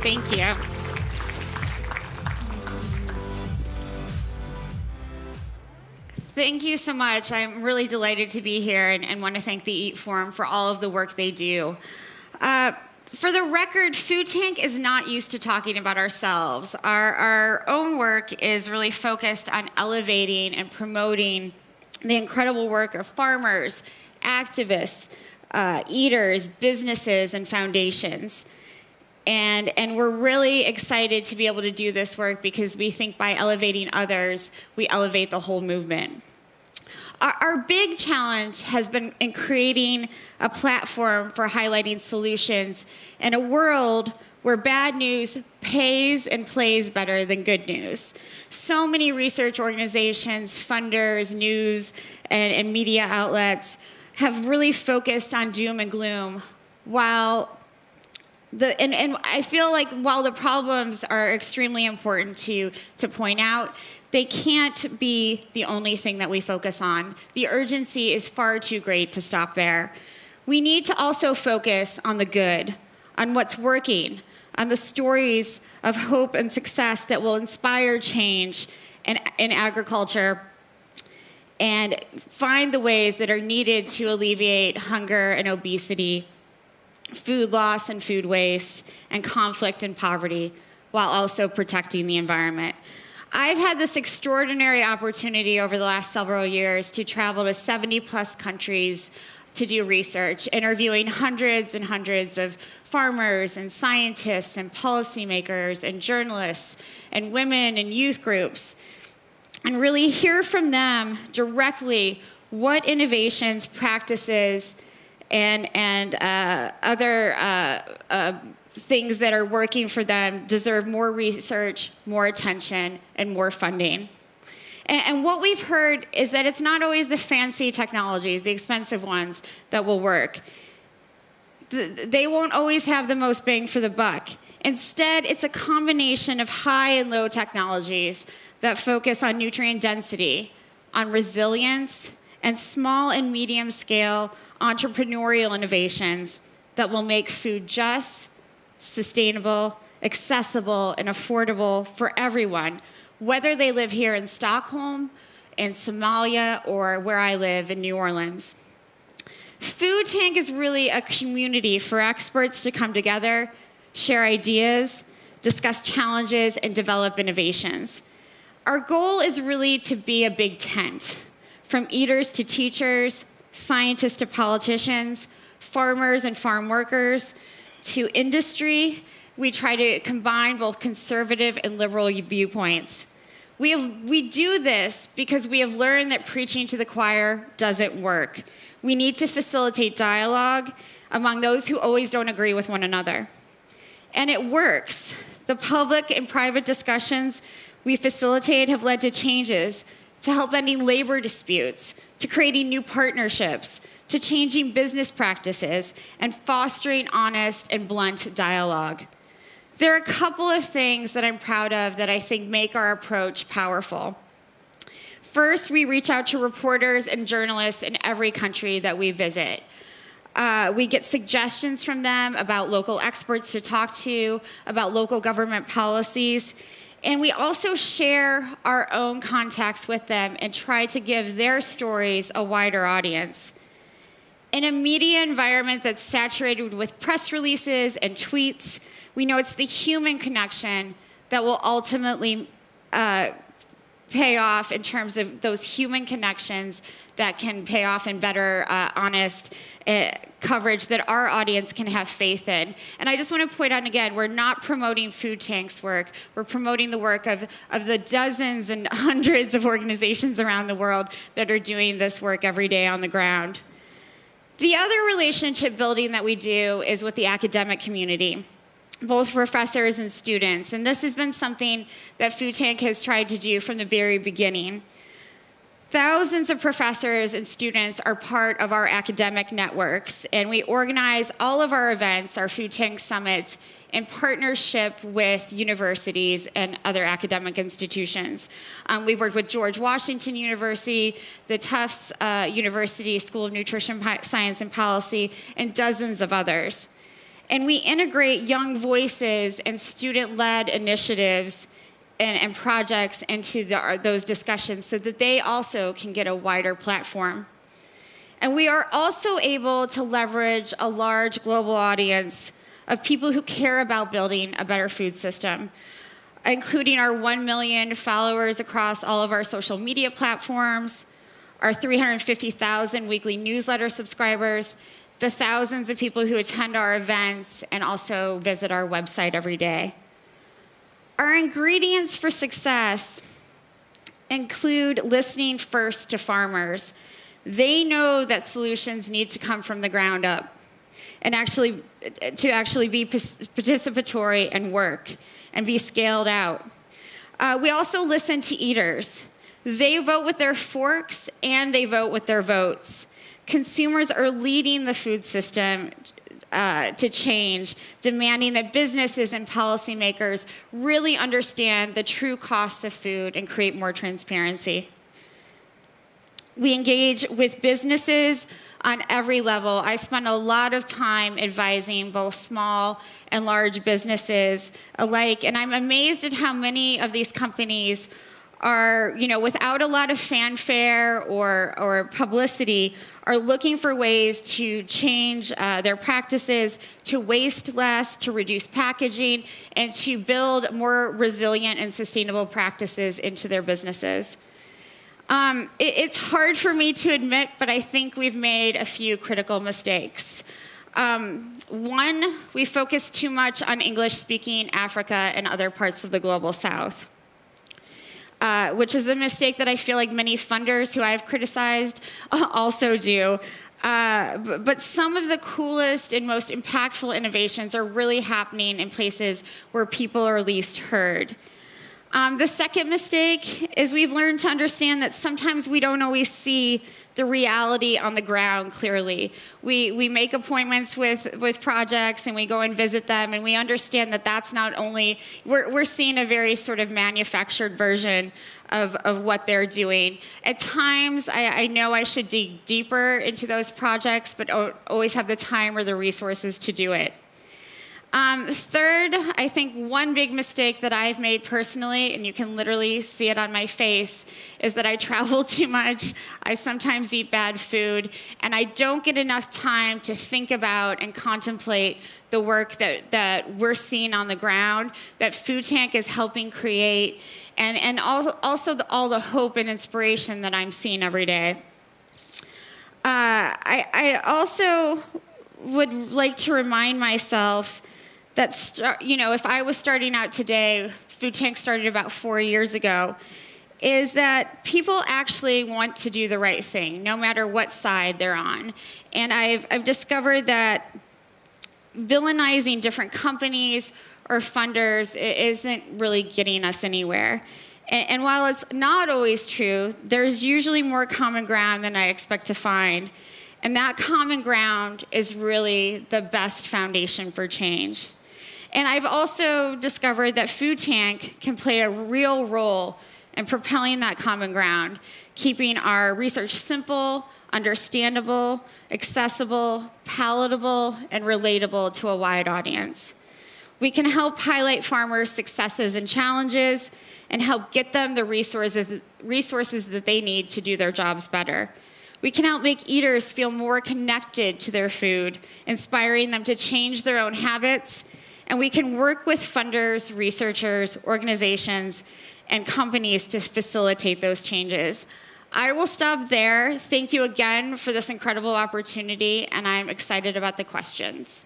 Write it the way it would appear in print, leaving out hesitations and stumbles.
Thank you. Thank you so much. I'm really delighted to be here and want to thank the EAT Forum for all of the work they do. For the record, Food Tank is not used to talking about ourselves. Our own work is really focused on elevating and promoting the incredible work of farmers, activists, eaters, businesses, and foundations. And we're really excited to be able to do this work because we think by elevating others, we elevate the whole movement. Our big challenge has been in creating a platform for highlighting solutions in a world where bad news pays and plays better than good news. So many research organizations, funders, news, and media outlets have really focused on doom and gloom, while I feel like while the problems are extremely important to point out, they can't be the only thing that we focus on. The urgency is far too great to stop there. We need to also focus on the good, on what's working, on the stories of hope and success that will inspire change in agriculture, and find the ways that are needed to alleviate hunger and obesity, food loss and food waste, and conflict and poverty, while also protecting the environment. I've had this extraordinary opportunity over the last several years to travel to 70+ countries to do research, interviewing hundreds and hundreds of farmers and scientists and policymakers and journalists and women and youth groups, and really hear from them directly what innovations, practices, and other things that are working for them deserve more research, more attention, and more funding. And what we've heard is that it's not always the fancy technologies, the expensive ones, that will work. They won't always have the most bang for the buck. Instead, it's a combination of high and low technologies that focus on nutrient density, on resilience, and small and medium scale entrepreneurial innovations that will make food just, sustainable, accessible, and affordable for everyone, whether they live here in Stockholm, in Somalia, or where I live in New Orleans. Food Tank is really a community for experts to come together, share ideas, discuss challenges, and develop innovations. Our goal is really to be a big tent, from eaters to teachers, scientists to politicians, farmers and farm workers, to industry. We try to combine both conservative and liberal viewpoints. We do this because we have learned that preaching to the choir doesn't work. We need to facilitate dialogue among those who always don't agree with one another. And it works. The public and private discussions we facilitate have led to changes to help ending labor disputes, to creating new partnerships, to changing business practices, and fostering honest and blunt dialogue. There are a couple of things that I'm proud of that I think make our approach powerful. First, we reach out to reporters and journalists in every country that we visit. We get suggestions from them about local experts to talk to, about local government policies, and we also share our own contacts with them and try to give their stories a wider audience. In a media environment that's saturated with press releases and tweets, we know it's the human connection that will ultimately pay off in terms of those human connections that can pay off in better, honest coverage that our audience can have faith in. And I just want to point out again, we're not promoting Food Tank's work. We're promoting the work of the dozens and hundreds of organizations around the world that are doing this work every day on the ground. The other relationship building that we do is with the academic community, both professors and students. And this has been something that Food Tank has tried to do from the very beginning. Thousands of professors and students are part of our academic networks, and we organize all of our events, our Food Tank summits, in partnership with universities and other academic institutions. We've worked with George Washington University, the Tufts University School of Nutrition Science and Policy, and dozens of others. And we integrate young voices and student-led initiatives and projects into those discussions so that they also can get a wider platform. And we are also able to leverage a large global audience of people who care about building a better food system, including our 1 million followers across all of our social media platforms, our 350,000 weekly newsletter subscribers, the thousands of people who attend our events and also visit our website every day. Our ingredients for success include listening first to farmers. They know that solutions need to come from the ground up and to actually be participatory and work and be scaled out. We also listen to eaters. They vote with their forks and they vote with their votes. Consumers are leading the food system to change, demanding that businesses and policymakers really understand the true costs of food and create more transparency. We engage with businesses on every level. I spend a lot of time advising both small and large businesses alike, and I'm amazed at how many of these companies are, without a lot of fanfare or publicity, are looking for ways to change their practices, to waste less, to reduce packaging, and to build more resilient and sustainable practices into their businesses. It's hard for me to admit, but I think we've made a few critical mistakes. One, we focus too much on English-speaking Africa and other parts of the global South. Which is a mistake that I feel like many funders who I've criticized also do. But some of the coolest and most impactful innovations are really happening in places where people are least heard. The second mistake is we've learned to understand that sometimes we don't always see the reality on the ground clearly. We make appointments with projects and we go and visit them, and we understand that that's not only, we're seeing a very sort of manufactured version of what they're doing. At times, I know I should dig deeper into those projects, but don't always have the time or the resources to do it. Third, I think one big mistake that I've made personally, and you can literally see it on my face, is that I travel too much. I sometimes eat bad food, and I don't get enough time to think about and contemplate the work that we're seeing on the ground, that Food Tank is helping create, and also all the hope and inspiration that I'm seeing every day. I also would like to remind myself that, if I was starting out today, Food Tank started about 4 years ago, is that people actually want to do the right thing, no matter what side they're on. And I've discovered that villainizing different companies or funders isn't really getting us anywhere. And while it's not always true, there's usually more common ground than I expect to find. And that common ground is really the best foundation for change. And I've also discovered that Food Tank can play a real role in propelling that common ground, keeping our research simple, understandable, accessible, palatable, and relatable to a wide audience. We can help highlight farmers' successes and challenges and help get them the resources that they need to do their jobs better. We can help make eaters feel more connected to their food, inspiring them to change their own habits. And we can work with funders, researchers, organizations, and companies to facilitate those changes. I will stop there. Thank you again for this incredible opportunity, and I'm excited about the questions.